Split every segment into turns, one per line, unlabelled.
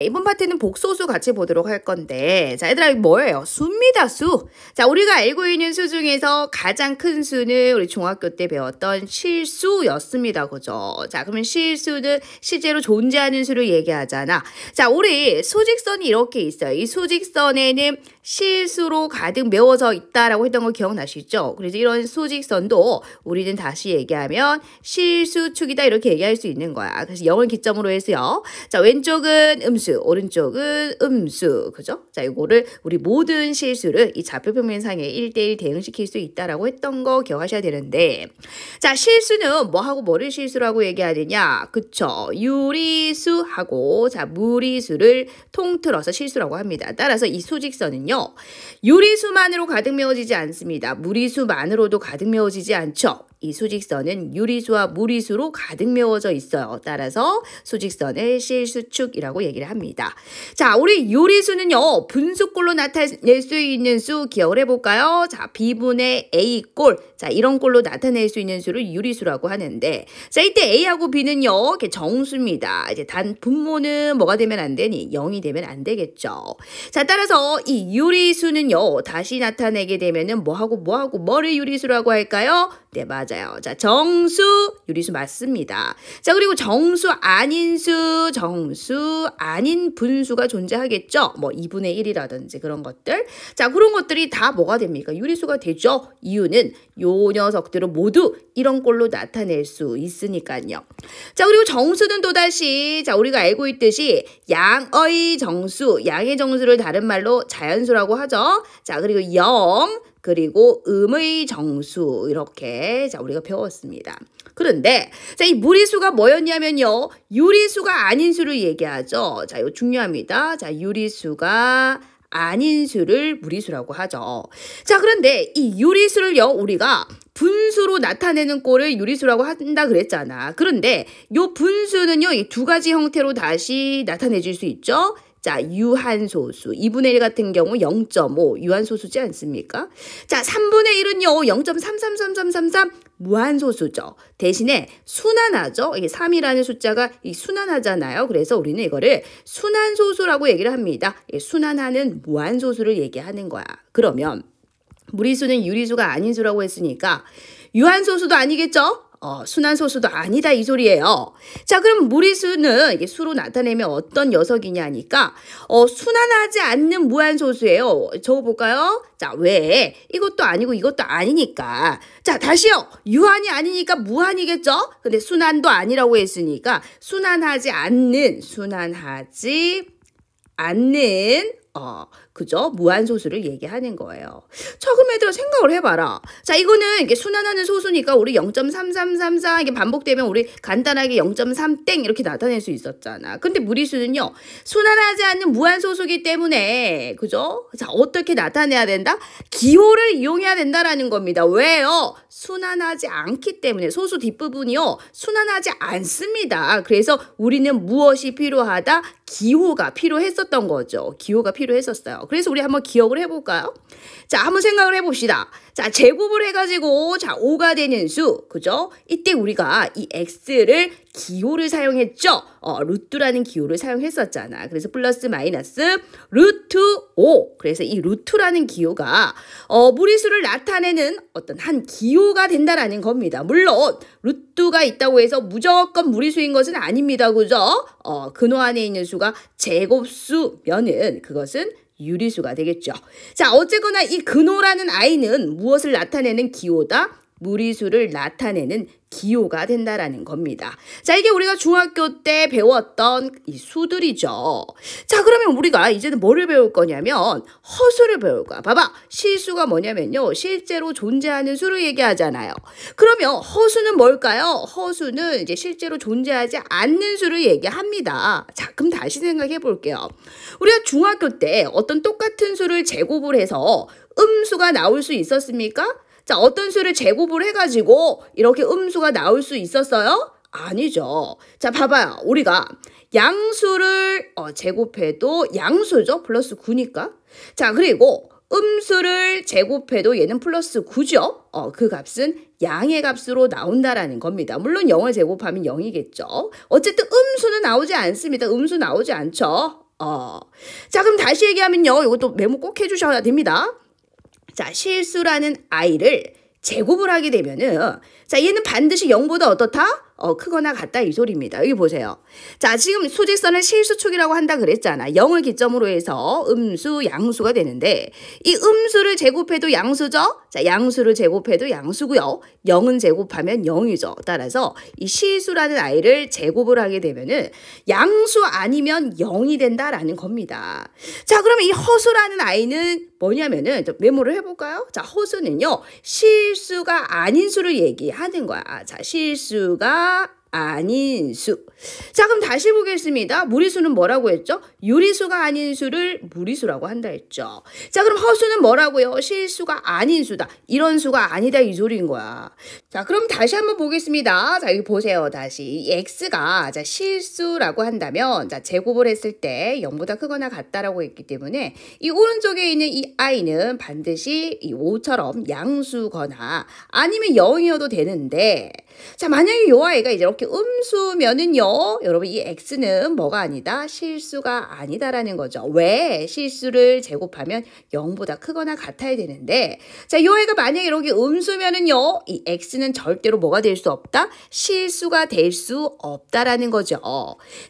이번 파트는 복소수 같이 보도록 할 건데, 자, 얘들아, 이거 뭐예요? 수입니다, 수. 자, 우리가 알고 있는 수 중에서 가장 큰 수는 우리 중학교 때 배웠던 실수였습니다. 그죠? 자, 그러면 실수는 실제로 존재하는 수를 얘기하잖아. 자, 우리 수직선이 이렇게 있어요. 이 수직선에는 실수로 가득 메워져 있다라고 했던 거 기억나시죠? 그래서 이런 수직선도 우리는 다시 얘기하면 실수축이다 이렇게 얘기할 수 있는 거야. 그래서 0을 기점으로 해서요. 자, 왼쪽은 음수, 오른쪽은 음수. 그죠? 자, 이거를 우리 모든 실수를 이 좌표평면상에 1대1 대응시킬 수 있다라고 했던 거 기억하셔야 되는데, 자, 실수는 뭐하고 뭐를 실수라고 얘기하느냐? 그쵸? 유리수하고, 자, 무리수를 통틀어서 실수라고 합니다. 따라서 이 수직선은요, 유리수만으로 가득 메워지지 않습니다. 무리수만으로도 가득 메워지지 않죠. 이 수직선은 유리수와 무리수로 가득 메워져 있어요. 따라서 수직선을 실수축이라고 얘기를 합니다. 자, 우리 유리수는요, 분수꼴로 나타낼 수 있는 수 기억을 해볼까요? 자, B분의 A꼴. 자, 이런 꼴로 나타낼 수 있는 수를 유리수라고 하는데, 자, 이때 A하고 B는요, 이렇게 정수입니다. 이제 단 분모는 뭐가 되면 안 되니? 0이 되면 안 되겠죠. 자, 따라서 이 유리수는요, 다시 나타내게 되면은 뭐를 유리수라고 할까요? 네, 맞아요. 자, 정수, 유리수 맞습니다. 자, 그리고 정수 아닌 분수가 존재하겠죠? 뭐 2분의 1이라든지 그런 것들. 자, 그런 것들이 다 뭐가 됩니까? 유리수가 되죠? 이유는 요 녀석들은 모두 이런 꼴로 나타낼 수 있으니까요. 자, 그리고 정수는 또다시, 자, 우리가 알고 있듯이 양의 정수를 다른 말로 자연수라고 하죠. 자, 그리고 그리고 음의 정수 이렇게 자 우리가 배웠습니다. 그런데 자, 이 무리수가 뭐였냐면요, 유리수가 아닌 수를 얘기하죠. 자, 이거 중요합니다. 자, 유리수가 아닌 수를 무리수라고 하죠. 자, 그런데 이 유리수를요, 우리가 분수로 나타내는 꼴을 유리수라고 한다 그랬잖아. 그런데 요 분수는요, 이 두 가지 형태로 다시 나타내줄 수 있죠. 자, 유한소수. 2분의 1 같은 경우 0.5 유한소수지 않습니까? 자, 3분의 1은요, 0.333333 무한소수죠. 대신에 순환하죠. 이게 3이라는 숫자가 순환하잖아요. 그래서 우리는 이거를 순환소수라고 얘기를 합니다. 순환하는 무한소수를 얘기하는 거야. 그러면 무리수는 유리수가 아닌 수라고 했으니까 유한소수도 아니겠죠? 순환소수도 아니다 이 소리예요. 자, 그럼 무리수는 이게 수로 나타내면 어떤 녀석이냐니까 순환하지 않는 무한소수예요. 적어볼까요? 자, 왜? 이것도 아니고 이것도 아니니까. 자, 다시요. 유한이 아니니까 무한이겠죠? 근데 순환도 아니라고 했으니까 순환하지 않는 그죠? 무한소수를 얘기하는 거예요. 자, 그럼 얘들아 생각을 해봐라. 자, 이거는 이게 순환하는 소수니까 우리 0.3334 이게 반복되면 우리 간단하게 0.3땡 이렇게 나타낼 수 있었잖아. 근데 무리수는요, 순환하지 않는 무한소수기 때문에, 그죠? 자, 어떻게 나타내야 된다? 기호를 이용해야 된다라는 겁니다. 왜요? 순환하지 않기 때문에 소수 뒷부분이요, 순환하지 않습니다. 그래서 우리는 무엇이 필요하다? 기호가 필요했었던 거죠. 기호가 필요했었어요. 그래서 우리 한번 기억을 해볼까요? 자, 한번 생각을 해봅시다. 자, 제곱을 해가지고, 자, 5가 되는 수, 그죠? 이때 우리가 이 x를 기호를 사용했죠? 루트라는 기호를 사용했었잖아. 그래서 플러스 마이너스 루트 5. 그래서 이 루트라는 기호가, 무리수를 나타내는 어떤 한 기호가 된다라는 겁니다. 물론, 루트가 있다고 해서 무조건 무리수인 것은 아닙니다. 그죠? 근호 안에 있는 수가 제곱수면은 그것은 유리수가 되겠죠. 자, 어쨌거나 이 근호라는 i는 무엇을 나타내는 기호다? 무리수를 나타내는 기호가 된다라는 겁니다. 자, 이게 우리가 중학교 때 배웠던 이 수들이죠. 자, 그러면 우리가 이제는 뭐를 배울 거냐면 허수를 배울 거야. 봐봐. 실수가 뭐냐면요, 실제로 존재하는 수를 얘기하잖아요. 그러면 허수는 뭘까요? 허수는 이제 실제로 존재하지 않는 수를 얘기합니다. 자, 그럼 다시 생각해 볼게요. 우리가 중학교 때 어떤 똑같은 수를 제곱을 해서 음수가 나올 수 있었습니까? 자, 어떤 수를 제곱을 해가지고 이렇게 음수가 나올 수 있었어요? 아니죠. 자, 봐봐요. 우리가 양수를 제곱해도 양수죠. 플러스 9니까. 자, 그리고 음수를 제곱해도 얘는 플러스 9죠. 그 값은 양의 값으로 나온다라는 겁니다. 물론 0을 제곱하면 0이겠죠. 어쨌든 음수는 나오지 않습니다. 음수 나오지 않죠. 자, 그럼 다시 얘기하면요. 이것도 메모 꼭 해주셔야 됩니다. 자, 실수라는 i를 제곱을 하게 되면은, 자, 얘는 반드시 0보다 어떻다? 크거나 같다 이 소리입니다. 여기 보세요. 자, 지금 소직선을 실수축이라고 한다 그랬잖아. 0을 기점으로 해서 음수, 양수가 되는데 이 음수를 제곱해도 양수죠? 자, 양수를 제곱해도 양수고요. 0은 제곱하면 0이죠. 따라서 이 실수라는 i를 제곱을 하게 되면은 양수 아니면 0이 된다라는 겁니다. 자, 그러면 이 허수라는 i는 뭐냐면은 메모를 해볼까요? 자, 허수는요. 실수가 아닌 수를 얘기하는 거야. 자, 실수가 아닌 수. 자, 그럼 다시 보겠습니다. 무리수는 뭐라고 했죠? 유리수가 아닌 수를 무리수라고 한다 했죠. 자, 그럼 허수는 뭐라고요? 실수가 아닌 수다. 이런 수가 아니다 이 소리인 거야. 자, 그럼 다시 한번 보겠습니다. 자, 여기 보세요. 다시 이 x가 자, 실수라고 한다면 자, 제곱을 했을 때 0보다 크거나 같다라고 했기 때문에 이 오른쪽에 있는 이 i는 반드시 이 5처럼 양수거나 아니면 0이어도 되는데 자, 만약에 이 아이가 이제 이렇게 음수면은요, 여러분 이 x는 뭐가 아니다? 실수가 아니다라는 거죠. 왜? 실수를 제곱하면 0보다 크거나 같아야 되는데 자, 이 아이가 만약에 이렇게 음수면은요, 이 x는 절대로 뭐가 될 수 없다? 실수가 될 수 없다라는 거죠.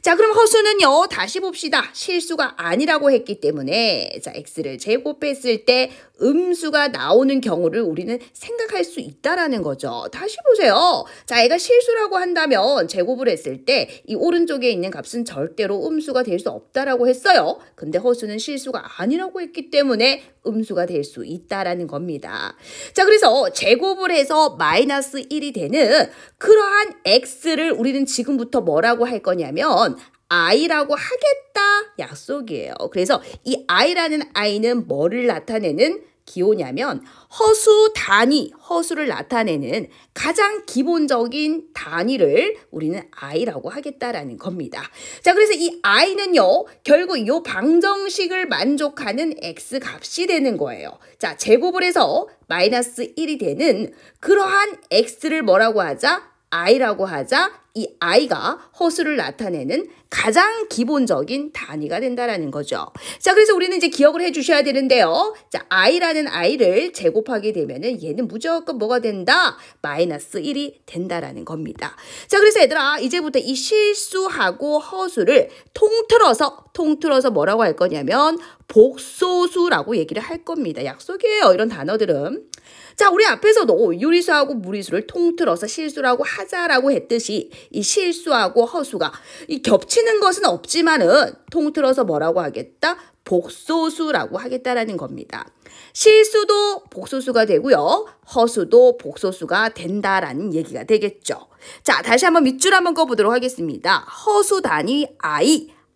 자, 그럼 허수는요, 다시 봅시다. 실수가 아니라고 했기 때문에 자, x를 제곱했을 때 음수가 나오는 경우를 우리는 생각할 수 있다라는 거죠. 다시 보세요. 자, 얘가 실수라고 한다면 제곱을 했을 때 이 오른쪽에 있는 값은 절대로 음수가 될 수 없다라고 했어요. 근데 허수는 실수가 아니라고 했기 때문에 음수가 될 수 있다라는 겁니다. 자, 그래서 제곱을 해서 마이너스 1이 되는 그러한 x를 우리는 지금부터 뭐라고 할 거냐면 i라고 하겠다 약속이에요. 그래서 이 i라는 i는 뭐를 나타내는 기호냐면 허수 단위, 허수를 나타내는 가장 기본적인 단위를 우리는 i라고 하겠다라는 겁니다. 자, 그래서 이 i는요, 결국 이 방정식을 만족하는 x 값이 되는 거예요. 자, 제곱을 해서 마이너스 1이 되는 그러한 x를 뭐라고 하자? i라고 하자. 이 i가 허수를 나타내는 가장 기본적인 단위가 된다라는 거죠. 자, 그래서 우리는 이제 기억을 해주셔야 되는데요. 자, i라는 i를 제곱하게 되면은 얘는 무조건 뭐가 된다? 마이너스 1이 된다라는 겁니다. 자, 그래서 얘들아, 이제부터 이 실수하고 허수를 통틀어서 뭐라고 할 거냐면 복소수라고 얘기를 할 겁니다. 약속이에요, 이런 단어들은. 자, 우리 앞에서도 유리수하고 무리수를 통틀어서 실수라고 하자라고 했듯이 이 실수하고 허수가 이 겹치는 것은 없지만은 통틀어서 뭐라고 하겠다? 복소수라고 하겠다라는 겁니다. 실수도 복소수가 되고요. 허수도 복소수가 된다라는 얘기가 되겠죠. 자, 다시 한번 밑줄 한번 꺼보도록 하겠습니다. 허수 단위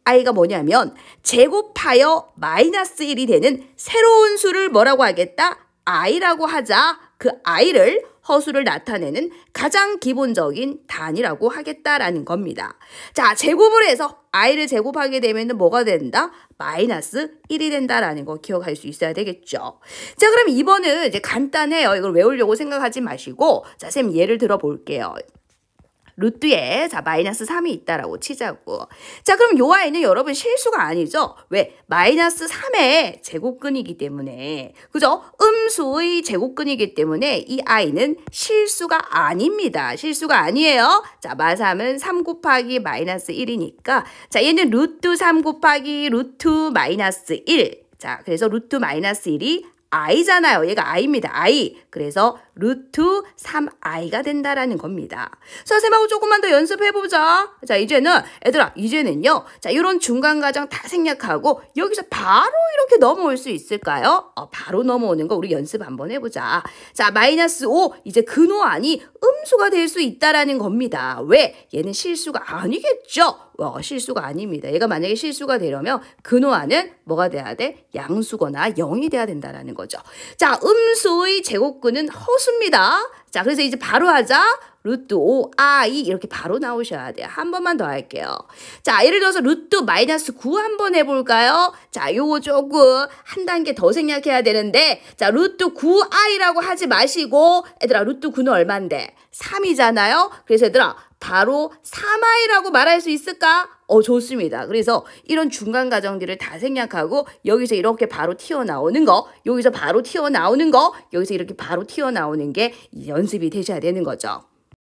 i가 뭐냐면 제곱하여 마이너스 1이 되는 새로운 수를 뭐라고 하겠다? i라고 하자. 그 i를 허수를 나타내는 가장 기본적인 단위라고 하겠다라는 겁니다. 자, 제곱을 해서 i를 제곱하게 되면 뭐가 된다? 마이너스 1이 된다라는 거 기억할 수 있어야 되겠죠. 자, 그럼 이번은 이제 간단해요. 이걸 외우려고 생각하지 마시고 자, 쌤 예를 들어 볼게요. 루트에 자 마이너스 3이 있다라고 치자고. 자, 그럼 요 아이는 여러분 실수가 아니죠. 왜? 마이너스 3의 제곱근이기 때문에, 그죠? 음수의 제곱근이기 때문에 이 아이는 실수가 아닙니다. 실수가 아니에요. 자, 마삼은 3 곱하기 마이너스 1이니까 자, 얘는 루트 3 곱하기 루트 마이너스 1. 자, 그래서 루트 마이너스 1이 i잖아요. 얘가 i입니다. i. 그래서 루트 3i가 된다라는 겁니다. 선생님하고 조금만 더 연습해보자. 자, 이제는요. 자, 이런 중간과정 다 생략하고 여기서 바로 이렇게 넘어올 수 있을까요? 바로 넘어오는 거 우리 연습 한번 해보자. 자, 마이너스 5. 이제 근호안이 음수가 될 수 있다라는 겁니다. 왜? 얘는 실수가 아니겠죠? 실수가 아닙니다. 얘가 만약에 실수가 되려면 근호안은 뭐가 돼야 돼? 양수거나 0이 돼야 된다는 거죠. 자, 음수의 제곱근은 허수입니다. 자, 그래서 이제 바로 하자. 루트 5i 이렇게 바로 나오셔야 돼요. 한 번만 더 할게요. 자, 예를 들어서 루트 마이너스 9 한번 해볼까요? 자, 요거 조금 한 단계 더 생략해야 되는데 자, 루트 9i라고 하지 마시고 얘들아, 루트 9는 얼만데? 3이잖아요. 그래서 얘들아, 바로 3i라고 말할 수 있을까? 좋습니다. 그래서 이런 중간 과정들을 다 생략하고 여기서 이렇게 바로 튀어나오는 거, 여기서 바로 튀어나오는 거, 여기서 이렇게 바로 튀어나오는 게 연습이 되셔야 되는 거죠.